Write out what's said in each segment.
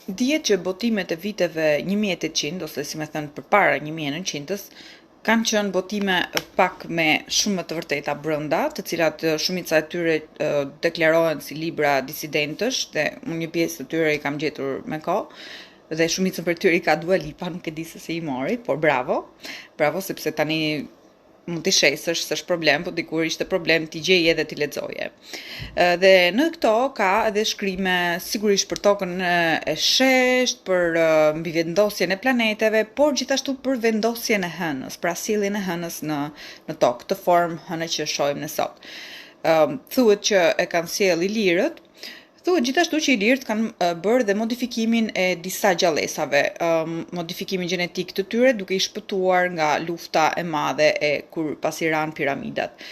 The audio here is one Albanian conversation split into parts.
Dihet që botimet e viteve 1800 ose si me thënë përpara 1900-s kanë qenë botime pak me shumë më të vërteta brenda, të cilat shumica e tyre deklarohen si libra disidentësh dhe unë një pjesë të tyre i kam gjetur me kohë dhe shumicën për tyre i ka Dua Lipa, nuk e di se si i mori, por bravo. Bravo sepse tani mund t'i shesësh, s'është problem, po dikur ishte problem t'i gjeje dhe t'i lexoje. Dhe në këto ka edhe shkrime sigurisht për tokën e shesht, për mbi vendosjen e planeteve, por gjithashtu për vendosjen e hënës, pra sjelljen e hënës në tokë, të formë hënë që shohim ne sot. Thuhet që e kanë sjell Ilirët. Thuhet gjithashtu që Ilirët kanë bërë dhe modifikimin e disa gjallësave, modifikimin gjenetik të tyre duke i shpëtuar nga lufta e madhe e kur pasi ranë piramidat.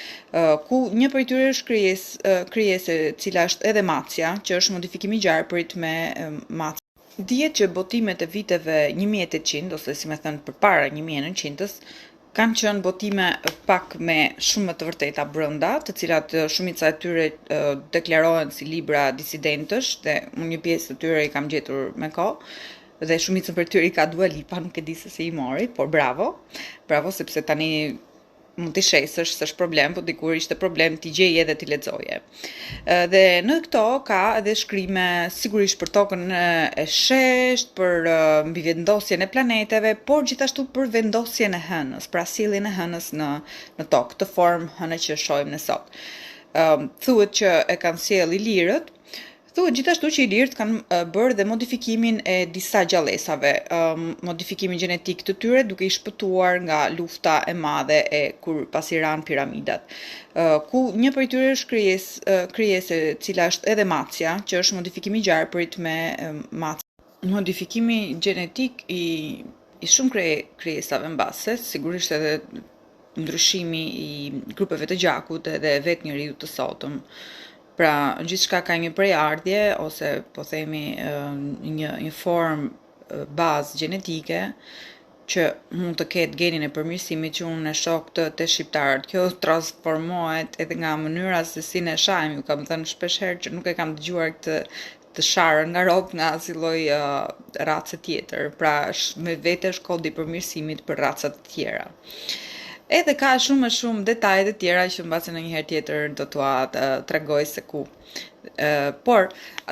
Ku një prej tyre është krijese e cila është edhe Macja, që është modifikim i gjarpërit me Macja. Dihet që botimet e viteve 1800 ose si me thënë përpara 1900-s kanë qenë botime pak me shumë më të vërteta brenda, të cilat shumica e tyre deklarohen si libra disidentësh dhe unë një pjesë të tyre i kam gjetur me kohë dhe shumicën për tyre i ka Dua Lipa, nuk e di se si i mori, por bravo. Bravo sepse tani mund t'i shesësh, s'është problem, po dikur ishte problem t'i gjeje dhe t'i lexoje. Dhe në këto ka edhe shkrime sigurisht për tokën e shesht, për mbi vendosjen e planeteve, por gjithashtu për vendosjen e hënës, pra sjelljen e hënës në tokë, të formë hënë që shohim ne sot. Thuhet që e kanë sjell Ilirët. Thuhet gjithashtu që Ilirët kanë bërë dhe modifikimin e disa gjallësave, modifikimin gjenetik të tyre duke i shpëtuar nga lufta e madhe e kur pasi ranë piramidat. Ku një prej tyre është krijese e cila është edhe Macja, që është modifikimi i gjarpërit me Macja. Modifikimi gjenetik i shumë krijesave mbase, sigurisht edhe ndryshimi i grupeve të gjakut edhe vetë njeriu të sotëm. Pra, gjithçka ka një prejardhje ose po themi një formë bazë gjenetike që mund të ketë genin e përmirësimit që unë e shoh të shqiptarët. Kjo transformohet edhe nga mënyra se si ne shajmë, ju kam thënë shpeshherë që nuk e kam dëgjuar të sharën nga rob nga asnjë lloj race tjetër. Pra, me vete është kodi i përmirësimit për racat të tjera. Edhe ka shumë detaje të tjera që mbase në një herë tjetër do t'ua tregoj se ku. Por,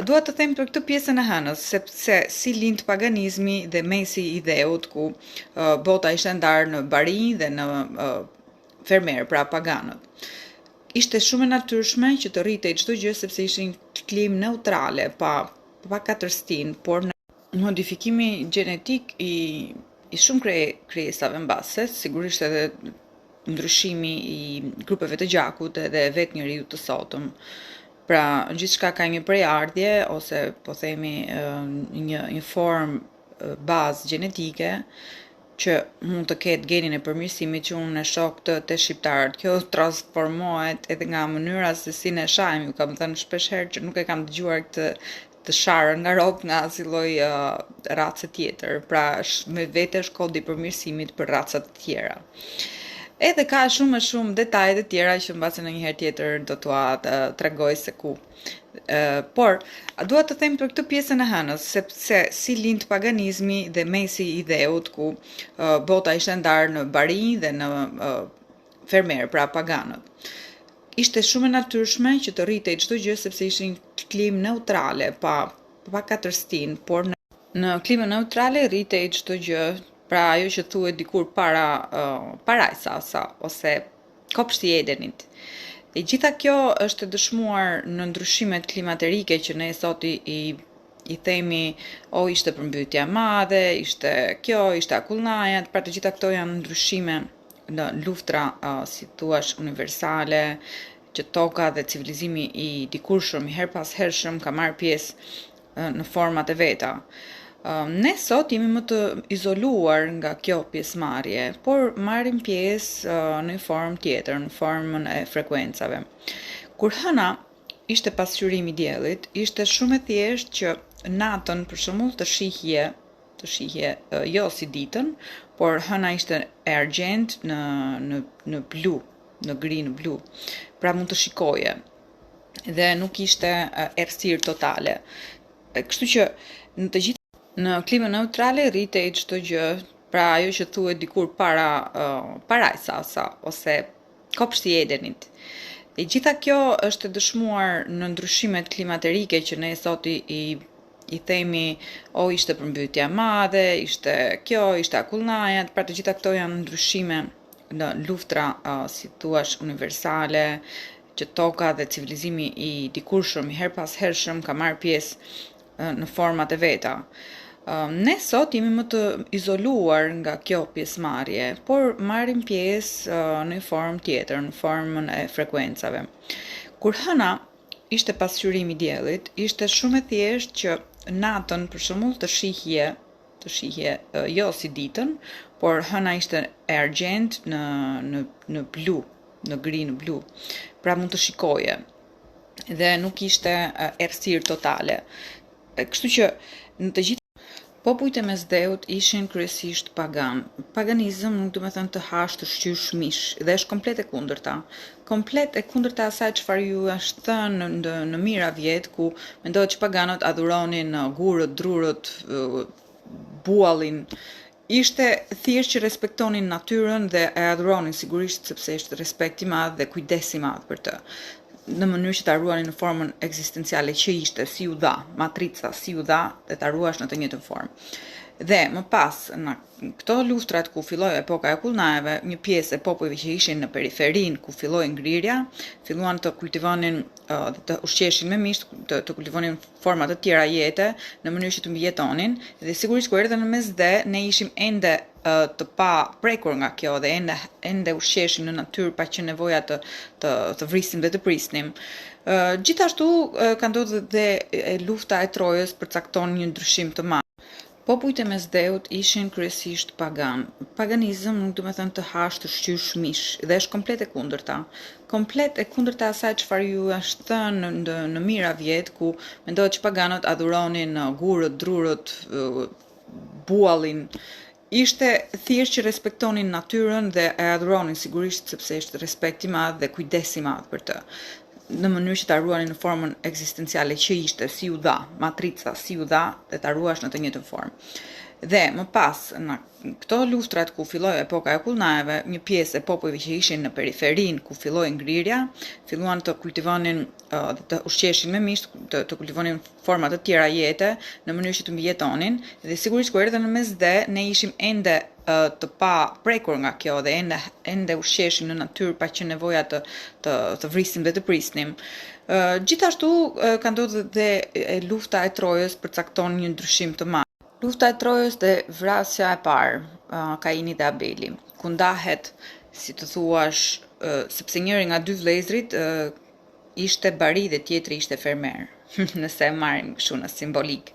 dua të them për këtë pjesën e hënës, sepse si lind paganizmi dhe mesi i dheut, ku bota ishte ndarë në bari dhe në fermer, pra paganët. Ishte shumë e natyrshme që të rritej çdo gjë sepse ishin klim neutrale, pa katërstin, por në modifikimi gjenetik i shumë krijesave mbase, sigurisht edhe ndryshimi i grupeve të gjakut edhe vetë njeriu të sotëm. Pra, gjithçka ka një prejardhje ose po themi një formë bazë gjenetike që mund të ketë genin e përmirësimit që unë e shoh të shqiptarët. Kjo transformohet edhe nga mënyra se si ne shajmë, ju kam thënë shpeshherë që nuk e kam dëgjuar të sharën nga rob nga asnjë lloj race tjetër. Pra, me vete është kodi i përmirësimit për racat të tjera. Edhe ka shumë detaje të tjera që mbase në një herë tjetër do t'ua tregoj se ku. Por, dua të them për këtë pjesën e hënës, sepse si lind paganizmi dhe mesi i dheut, ku bota ishte ndarë në bari dhe në fermer, pra paganët. Ishte shumë e natyrshme që të rritej çdo gjë sepse ishin klim neutrale, pa katërstin, por në klimën neutrale rritej çdo gjë. Pra ajo që thuhet dikur para Isasa ose kopshti i Edenit. E gjitha kjo është dëshmuar në ndryshimet klimaterike që ne sot i themi ishte përmbytja e madhe, ishte kjo, ishte akullnaja, pra të gjitha këto janë ndryshime në luftra si thuash universale, që toka dhe civilizimi i dikurshëm i her pas hershëm ka marrë pjesë në format e veta. Ne sot jemi më të izoluar nga kjo pjesëmarrje, por marrim pjesë në një formë tjetër, në formën e frekuencave. Kur hëna ishte pasqyrimi i diellit, ishte shumë e thjeshtë që natën për shembull të shihje jo si ditën, por hëna ishte e argjend në blu, në gri në blu. Pra mund të shikoje dhe nuk ishte errësirë totale. Kështu që në të gjitha Në klimën neutrale rritej çdo gjë, pra ajo që thuhet dikur para parajsa ose kopshti i Edenit. E gjitha kjo është e dëshmuar në ndryshimet klimaterike që ne sot i themi o ishte përmbytja e madhe, ishte kjo, ishte akullnaja, pra të gjitha këto janë ndryshime në luftra si thuash universale, që toka dhe civilizimi i dikurshëm i her pas hershëm ka marrë pjesë në format e veta. Ne sot jemi më të izoluar nga kjo pjesëmarrje, por marrim pjesë në formë tjetër, në formën e frekuencave. Kur hëna ishte pasqyrimi i diellit, ishte shumë e thjeshtë që natën për shembull të shihje jo si ditën, por hëna ishte e argjend në blu, në gri në blu. Pra mund të shikoje dhe nuk ishte errësirë totale. Kështu që në të gjitha popujt e mesdheut ishin kryesisht pagan. Paganizëm nuk do të thënë të hash të shqysh mish, dhe është komplet e kundërta. Komplet e kundërta asaj çfarë ju është thënë në mira vjet, ku mendohet që paganët adhuronin gurët, drurët, buallin. Ishte thjesht që respektonin natyrën dhe e adhuronin sigurisht sepse ishte respekt i madh dhe kujdes i madh për të, në mënyrë që ta ruanin në formën ekzistenciale që ishte, si u dha, matrica si u dha dhe ta ruash në të njëjtën formë. Dhe më pas, në këto luftrat ku filloi epoka e akullnajeve, një pjesë e popujve që ishin në periferin ku filloi ngrirja, filluan të kultivonin dhe të ushqeshin me mish, të kultivonin forma të tjera jete në mënyrë që të mbijetonin, dhe sigurisht kur erdhën në mesdhe ne ishim ende të pa prekur nga kjo dhe ende ushqeshim në natyrë pa që nevoja të vrisim dhe të prisnim. Gjithashtu ka ndodhur dhe lufta e Trojës përcakton një ndryshim të madh. Popujt e mesdheut ishin kryesisht pagan. Paganizëm nuk do të thënë të hash të shqysh mish, dhe është komplet e kundërta. Komplet e kundërta asaj çfarë ju është thënë në mira vjet, ku mendohet që paganët adhuronin gurët, drurët, buallin. Ishte thjesht që respektonin natyrën dhe e adhuronin sigurisht sepse ishte respekt i madh dhe kujdes i madh për të, në mënyrë që ta ruanin në formën ekzistenciale që ishte, si u dha, matrica si u dha dhe ta ruash në të njëjtën formë. Dhe më pas, në këto luftrat ku filloi epoka e akullnajeve, një pjesë e popujve që ishin në periferin ku filloi ngrirja, filluan të kultivonin dhe të ushqeshin me mish, të kultivonin forma të tjera jete në mënyrë që të mbijetonin, dhe sigurisht kur erdhën në mesdhe ne ishim ende të pa prekur nga kjo dhe ende ushqeshim në natyrë pa që nevoja të vrisim dhe të prisnim. Gjithashtu ka ndodhur dhe lufta e Trojës përcakton një ndryshim të madh. Lufta e Trojës dhe vrasja e parë, Kaini dhe Abeli, ku ndahet, si të thuash, sepse njëri nga dy vëllezrit ishte bari dhe tjetri ishte fermer, nëse e marrim kështu në simbolik.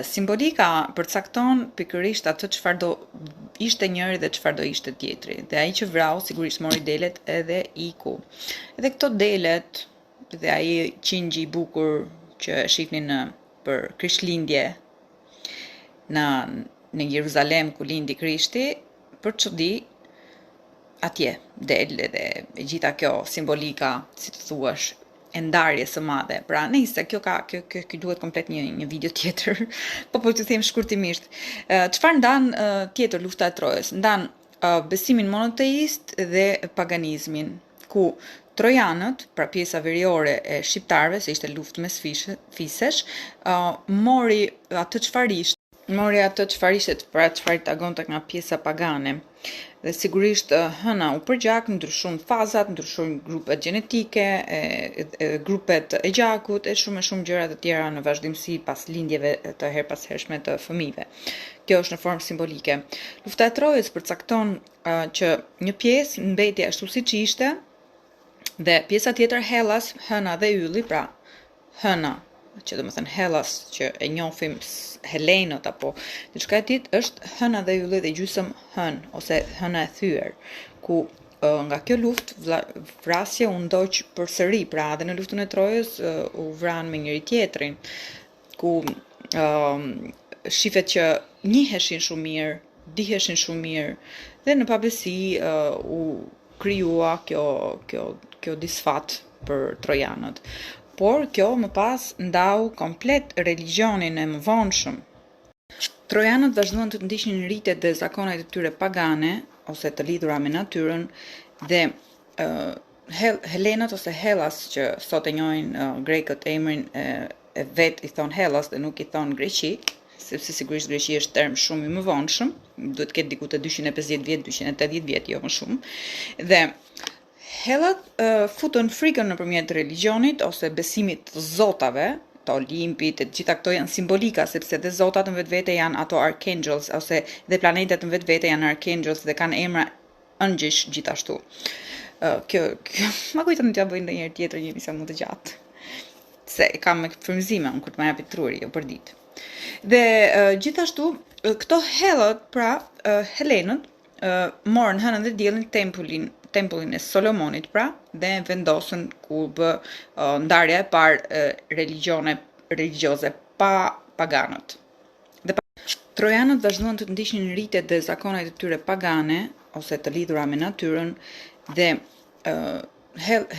Simbolika përcakton pikërisht atë çfarë do ishte njëri dhe çfarë do ishte tjetri. Dhe ai që vrau sigurisht mori delet edhe iku. Edhe këto delet dhe ai qingji i bukur që shihnin për Krishtlindje në Jeruzalem ku lindi Krishti, për çudi atje del edhe e gjitha kjo simbolika, si të thuash, e ndarjes së madhe. Pra nëse kjo duhet komplet një video tjetër, po të them shkurtimisht. Çfarë ndan tjetër lufta e Trojës? Ndan besimin monoteist dhe paganizmin, ku trojanët, pra pjesa veriore e shqiptarëve, se ishte luftë mes fisesh, mori atë çfarë ishte, pra çfarë tagonte nga pjesa pagane. Dhe sigurisht hëna u përgjak, ndryshon fazat, ndryshon grupet gjenetike, grupet e gjakut, e shumë gjëra të tjera në vazhdimsi pas lindjeve të her pas hershme të fëmijëve. Kjo është në formë simbolike. Lufta e Trojës përcakton që një pjesë mbeti ashtu siç ishte, dhe pjesa tjetër Hellas, hëna dhe ylli, pra hëna, që do të thënë Hellas që e njohim Helenot apo diçka e tillë, është hëna dhe ylli dhe gjysmë hën ose hëna e thyer, ku nga kjo luftë vrasje u ndoq përsëri, pra edhe në luftën e Trojës u vran me njëri tjetrin, ku shifet që njiheshin shumë mirë, diheshin shumë mirë, dhe në pabesi u krijua kjo disfat për trojanët. Por kjo më pas ndau komplet religionin e mëvonshëm. Trojanët vazhduan të ndiqnin ritet dhe zakonet e tyre pagane ose të lidhura me natyrën dhe Helenët ose Hellas, që sot e njohin grekët emrin e vet i thon Hellas dhe nuk i thon Greqi, sepse sigurisht Greqi është term shumë i mëvonshëm, duhet të ketë diku të 250 vjet, 280 vjet, jo më shumë. Dhe Hellat futën frikën nëpërmjet religionit ose besimit të zotave, të Olimpit, e gjitha këto janë simbolika, sepse dhe zotat në vetvete janë ato archangels, ose dhe planetet në vetvete janë archangels dhe kanë emra ëngjish gjithashtu. Kjo ma kujton t'ja bëj ndonjëherë tjetër një emision më të gjatë. Se kam me frymëzime unë kur të më japi truri, jo për ditë. Dhe gjithashtu këto Hellat, pra Helenët, morën hënën dhe diellin tempullin e Solomonit, pra, dhe vendosën ku bë ndarja e parë religjioze pa paganët. Trojanët vazhduan të ndiqnin ritet dhe zakonet e tyre pagane ose të lidhura me natyrën dhe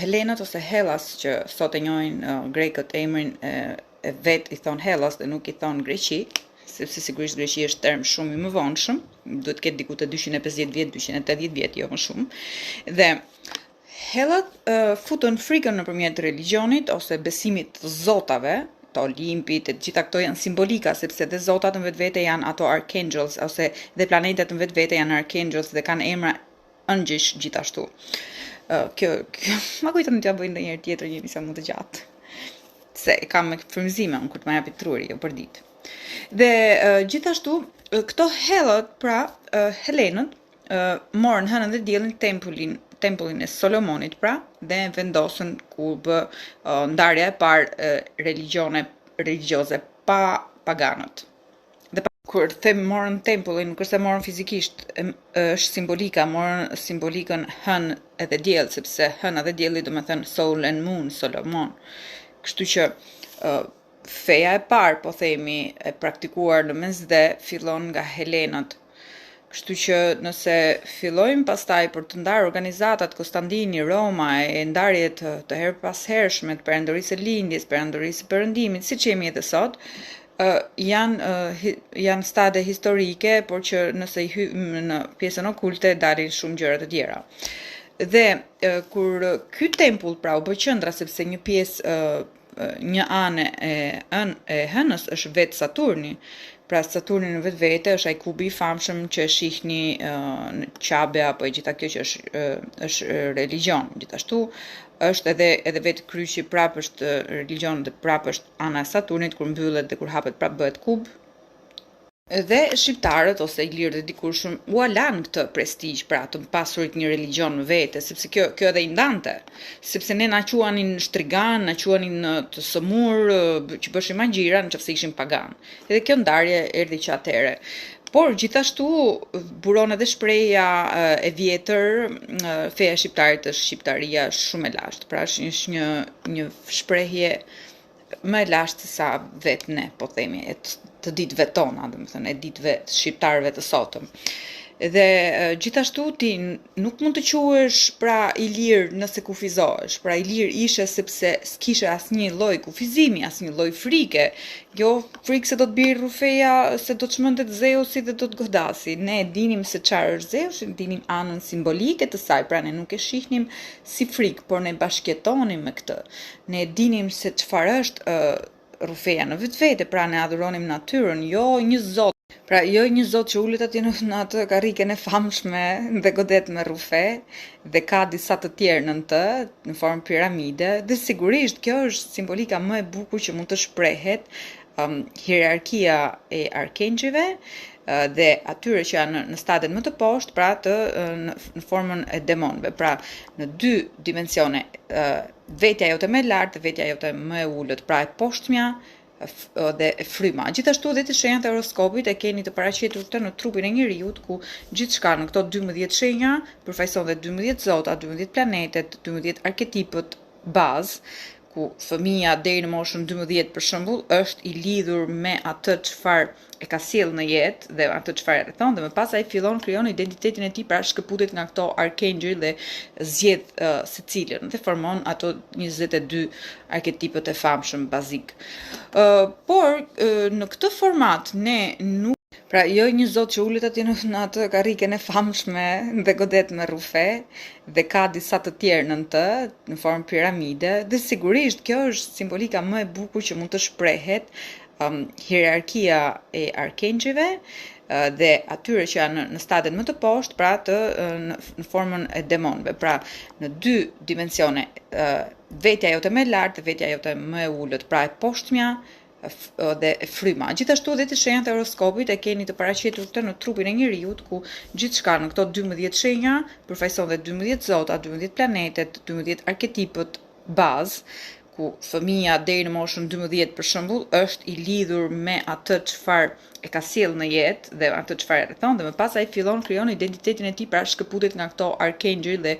Helenët ose Hellas, që sot e njohin grekët emrin e vet i thon Hellas dhe nuk i thon Greqi, sepse sigurisht Greqi është term shumë i mëvonshëm, duhet të ketë diku të 250 vjet, 280 vjet, jo më shumë. Dhe Hellat futën frikën nëpërmjet religionit ose besimit të zotave, të Olimpit, e gjitha këto janë simbolika, sepse dhe zotat në vetvete janë ato archangels, ose dhe planetet në vetvete janë archangels dhe kanë emra ëngjish gjithashtu. Kjo ma kujton t'ja bëj ndonjëherë tjetër një emision më të gjatë. Se kam me frymëzime unë kur të më japi truri, jo për ditë. Dhe gjithashtu këto Hellat, pra Helenët, morën hënën dhe diellin tempullin e Solomonit, pra, dhe vendosën ku bë ndarja e parë religjioze pa paganët. Kur them morën tempullin, nuk është se morën fizikisht, është simbolika, morën simbolikën hën edhe diell, sepse hëna dhe dielli do të thënë soul and moon, Solomon. Kështu që feja e parë, po themi, e praktikuar në mesdhe fillon nga Helenët. Kështu që nëse fillojmë pastaj për të ndarë organizatat Konstantini, Roma, e ndarjet të herpashershme të perandorisë së lindjes, perandorisë së perëndimit, siç jemi edhe sot, janë stade historike, por që nëse i hyjmë në pjesën okulte dalin shumë gjëra të tjera. Dhe kur ky tempull pra u bë qendra, sepse një pjesë një anë e hënës është vetë Saturni. Pra Saturni në vetvete është ai kubi i famshëm që shihni në Qabe apo e gjitha kjo që është religjon. Gjithashtu është edhe vetë kryqi prapë është religjon dhe prapë është ana e Saturnit, kur mbyllet dhe kur hapet prapë bëhet kub. Dhe shqiptarët ose ilirët e dikurshëm u lanë këtë prestigj, pra të pasurit një religjon në vete, sepse kjo edhe i ndante, sepse ne na quanin shtrigan, na quanin të sëmur, që bëshim magjira nëse ishim pagan. Edhe kjo ndarje erdhi që atëre. Por gjithashtu buron edhe shprehja e vjetër, feja shqiptarit është shqiptaria shumë e lashtë, pra është një shprehje më e lashtë se sa vetë ne, po themi, të ditëve tona, domethënë e ditëve shqiptarëve të sotëm. Dhe gjithashtu ti nuk mund të quhesh pra i lirë nëse kufizohesh. Pra i lirë ishe sepse s'kishe asnjë lloj kufizimi, asnjë lloj frike. Jo frikë se do të bjerë rufeja, se do të çmendet Zeusi dhe do të godasi. Ne e dinim se çfarë është Zeusi, dinim anën simbolike të saj, pra ne nuk e shihnim si frikë, por ne bashkëjetonim me këtë. Ne e dinim se çfarë është rufeja në vetvete, pra ne adhuronim natyrën, jo një zot. Pra jo një zot që ulet aty në atë karriken e famshme dhe godet me rufe, dhe ka disa të tjerë në të, në formë piramide, dhe sigurisht kjo është simbolika më e bukur që mund të shprehet, hierarkia e arkangjëve dhe atyre që janë në stadet më të poshtë, pra në formën e demonëve, pra në dy dimensione, vetja jote më e lartë dhe vetja jote më e ulët, pra e poshtmja dhe e fryma. Gjithashtu edhe të shenjat e horoskopit e keni të paraqitur këtë në trupin e njerëzit, ku gjithçka në këto 12 shenja përfaqëson dhe 12 zota, 12 planetet, 12 arketipët bazë, ku fëmia deri në moshën 12 për shembull është i lidhur me atë çfarë e ka sjellë në jetë dhe atë çfarë e rrethon, dhe më pas ai fillon krijon identitetin e tij, pra shkëputet nga këto arkangjëj dhe zgjedh secilin dhe formon ato 22 arketipët e famshëm bazik. Por në këtë format ne nuk Pra, jo një zot që ullet aty në atë karriken e famshme dhe godet me rufe dhe ka disa të tjerë në të, në formë piramide, dhe sigurisht kjo është simbolika më e bukur që mund të shprehet, hierarkia e arkangjëve dhe atyre që janë në stadet më të poshtë, pra në formën e demonëve. Pra, në dy dimensione, vetja jote më e lartë dhe vetja jote më e ulët, pra e poshtmja dhe fryma. Gjithashtu edhe të shenjat e horoskopit e keni të paraqitur këtë në trupin e njeriut, ku gjithçka në këto 12 shenja përfaqëson dhe 12 zota, 12 planetet, 12 arketipët bazë, ku fëmia deri në moshën 12 për shembull është i lidhur me atë çfarë e ka sjell në jetë dhe atë çfarë e rrethon, dhe më pas ai fillon krijon identitetin e tij, pra shkëputet nga këto arkangjëj dhe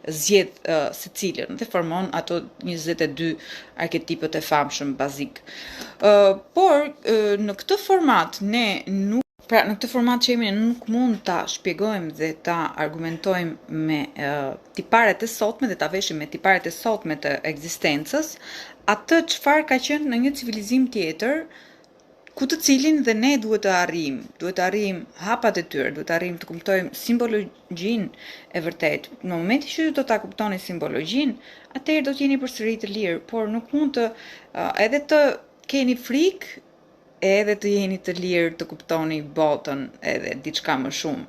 zgjedh secilin dhe formon ato 22 arketipët e famshëm bazik. Por në këtë format Pra, në këtë format që jemi nuk mund ta shpjegojmë dhe ta argumentojmë me tiparet e sotme dhe ta veshim me tiparet e sotme të ekzistencës, atë çfarë ka qenë në një civilizim tjetër, ku të cilin dhe ne duhet të arrijmë hapat e tyre, duhet të arrijmë të kuptojmë simbologjinë e vërtet. Në momentin që ju do ta kuptoni simbologjinë, atëherë do të jeni përsëri të lirë, por nuk mund të edhe të keni frikë edhe të jeni të lirë të kuptoni botën edhe diçka më shumë.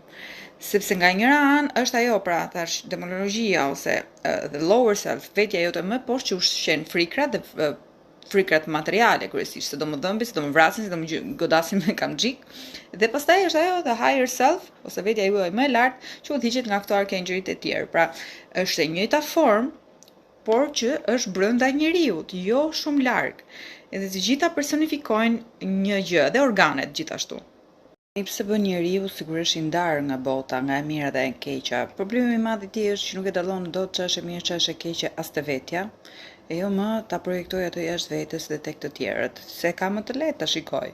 Sepse nga njëra anë është ajo, pra thash, demonologjia ose the lower self, vetja jote më poshtë, që ushqen frikrat dhe frikrat materiale kryesisht, se do më dhëmbin, se do më vrasin, se do më godasin me kamxhik. Dhe pastaj është ajo the higher self ose vetja juaj më e lartë, që udhëhiqet nga këto arkangjëjt e tjerë. Pra është e njëjta formë, por që është brenda njeriut, jo shumë larg. Edhe të gjitha personifikojnë një gjë, dhe organet gjithashtu. Pse bën njeriu sigurisht i ndarë nga bota, nga e mira dhe e keqja. Problemi i madh i tij është që nuk e dallon dot ç'është e mirë, ç'është e keqe as te vetja, e jo më ta projektoj ato jashtë vetes dhe tek të tjerët, se ka më të lehtë ta shikoj.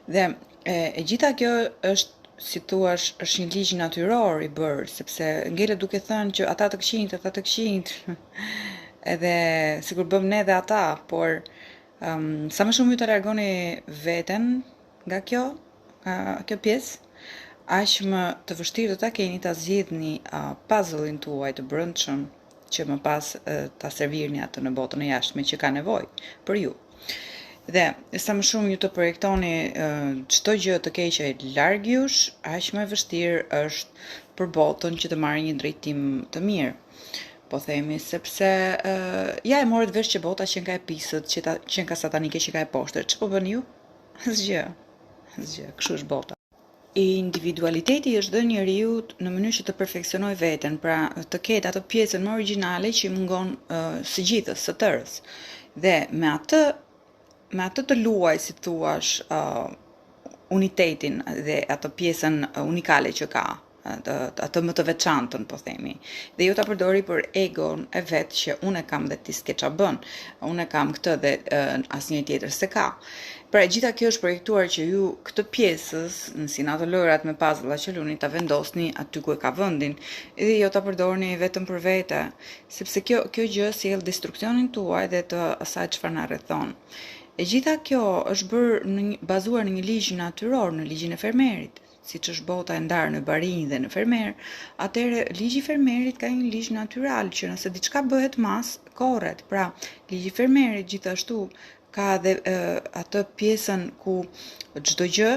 Dhe e gjitha kjo është, si thuash, është një ligj natyror i bërë, sepse ngelet duke thënë që ata të këqinjt, edhe sikur bëm ne dhe ata, por sa më shumë ju të largoni veten nga kjo pjesë, aq më të vështirë do ta keni ta zgjidhni puzzle-in tuaj të brendshëm, që më pas ta servirni atë në botën e jashtme që ka nevojë për ju. Dhe sa më shumë ju të projektoni çdo gjë të keqe larg jush, aq më e vështirë është për botën që të marrë një drejtim të mirë. Po themi, sepse ja e morët vesh që bota qenë ka e pisët, qenë ka satanike që ka e poshtër. Që po bën ju? Asgjë, kështu është bota. Individualiteti është dhënë njeriut në mënyrë që të perfeksionoj veten, pra të ketë atë pjesën më origjinale që i mungon së gjithës, së tërës. Dhe me atë të luaj, si thuash, unitetin dhe atë pjesën unikale që ka, atë më të veçantën, po themi. Dhe ju ta përdori për egon e vet, që unë e kam dhe ti s'ke qa bën, unë e kam këtë dhe asnjëri tjetër se ka. Pra gjitha kjo është projektuar që ju këtë pjesës, si në ato lojrat me puzzle që luni, ta vendosni aty ku e ka vendin, dhe jo ta përdorni vetëm për vete, sepse kjo gjë sjell destruksionin tuaj dhe të asaj çfarë na rrethon. E gjitha kjo është bazuar në një ligj natyror, në ligjin e fermerit. Siç është bota e ndarë në barinj dhe në fermer, atëherë ligji i fermerit ka një ligj natyral që nëse diçka bëhet mas, korret. Pra, ligji i fermerit gjithashtu ka dhe atë pjesën ku çdo gjë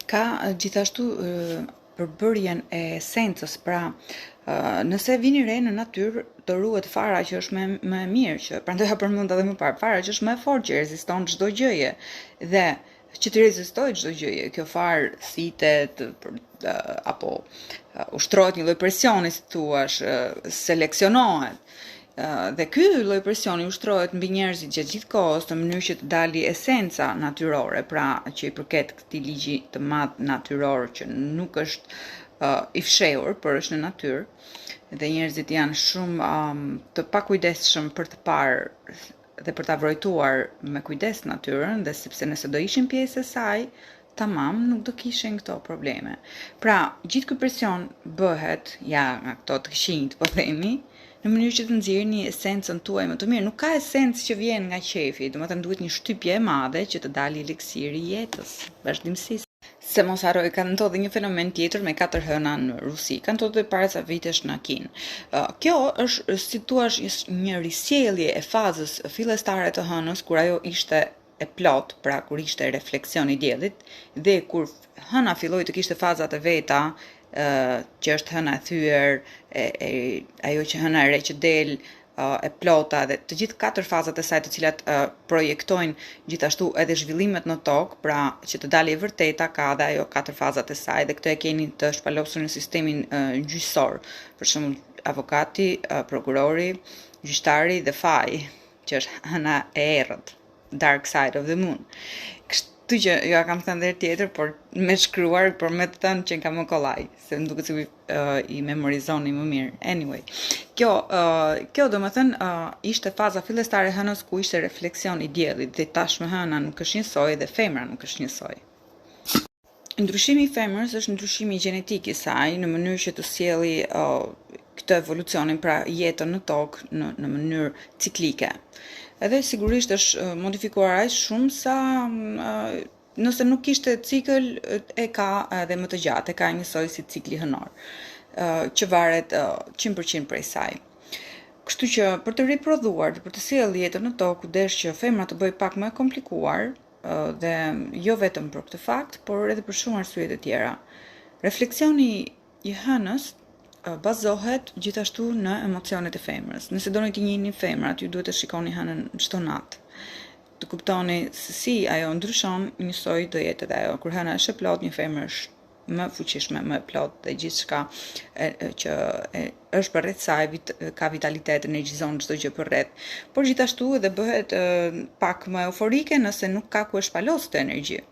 ka gjithashtu përbërjen e esencës. Pra, nëse vini re në natyrë, do ruhet fara që është më e mirë, që prandaj ja përmenda edhe më parë, fara që është më e fortë, që reziston çdo gjëje. Dhe që të rezistojë çdo gjëje, kjo farë thitet apo ushtrohet një lloj presioni, si thuash, seleksionohet. Dhe ky lloj presioni ushtrohet mbi njerëzit gjatë gjithë kohës në mënyrë që të dalë esenca natyrore, pra që i përket këtij ligji të madh natyror që nuk është i fshehur, por është në natyrë. Dhe njerëzit janë shumë të pakujdesshëm për të parë dhe për ta vrojtuar me kujdes natyrën, dhe sepse nëse do ishin pjesë e saj, tamam, nuk do kishin këto probleme. Pra, gjithë ky presion bëhet nga këto të këqinjt, po themi, në mënyrë që të nxjerrni esencën tuaj më të mirë. Nuk ka esencë që vjen nga qefi, domethënë duhet një shtypje e madhe që të dalë eliksiri i jetës, vazhdimësisht. Se mos harroj, ka ndodhur një fenomen tjetër me 4 hëna në Rusi. Ka ndodhur para ca vitesh në Kinë. Kjo është, si thua, një risjellje e fazës fillestare të hënës, kur ajo ishte e plot, pra kur ishte refleksion i diellit, dhe kur hëna filloi të kishte fazat e veta, që është hëna e thyer, ajo që hëna e re që del, e plota dhe të gjithë 4 fazat e saj, të cilat projektojnë gjithashtu edhe zhvillimet në tokë, pra që të dalë e vërteta, ka edhe ajo 4 fazat e saj, dhe këto e keni të shpalosur në sistemin gjyqësor, për shembull avokati, prokurori, gjyqtari dhe faji, që është hëna e errët, dark side of the moon. Kështu që jo ja kam thënë dhe tjetër, por me shkruar, por me të thënë që kam më kollaj, se më duket se i memorizoni më mirë. Anyway, kjo do më thënë ishte faza fillestare e hënës, ku ishte refleksion i diellit, dhe tashmë hëna nuk është njësoj dhe femra nuk është njësoj. Ndryshimi i femrës është ndryshimi gjenetik i saj, në mënyrë që të sjelli këtë evolucionin, pra jetën në tokë në mënyrë ciklike. Edhe sigurisht është modifikuar aq shumë sa nëse nuk kishte cikël, e ka edhe më të gjatë, e ka njësoj si cikli hënor, që varet 100% prej saj. Kështu që për të riprodhuar, për të sjellë jetën në tokë, kudesh që femra të bëj pak më komplikuar, dhe jo vetëm për këtë fakt, por edhe për shumë arsye të tjera. Refleksioni i hënës bazohet gjithashtu në emocionet e femrës. Nëse doni të njihni femrat, ju duhet të shikoni hënën çdo natë. Të kuptoni se si ajo ndryshon, njësoj do jetë edhe ajo. Kur hëna është e plot, një femër është më fuqishme, më e plot dhe gjithçka që është përreth saj ka vitalitet, energjizon çdo gjë përreth. Por gjithashtu edhe bëhet pak më euforike nëse nuk ka ku e shpalos këtë energji.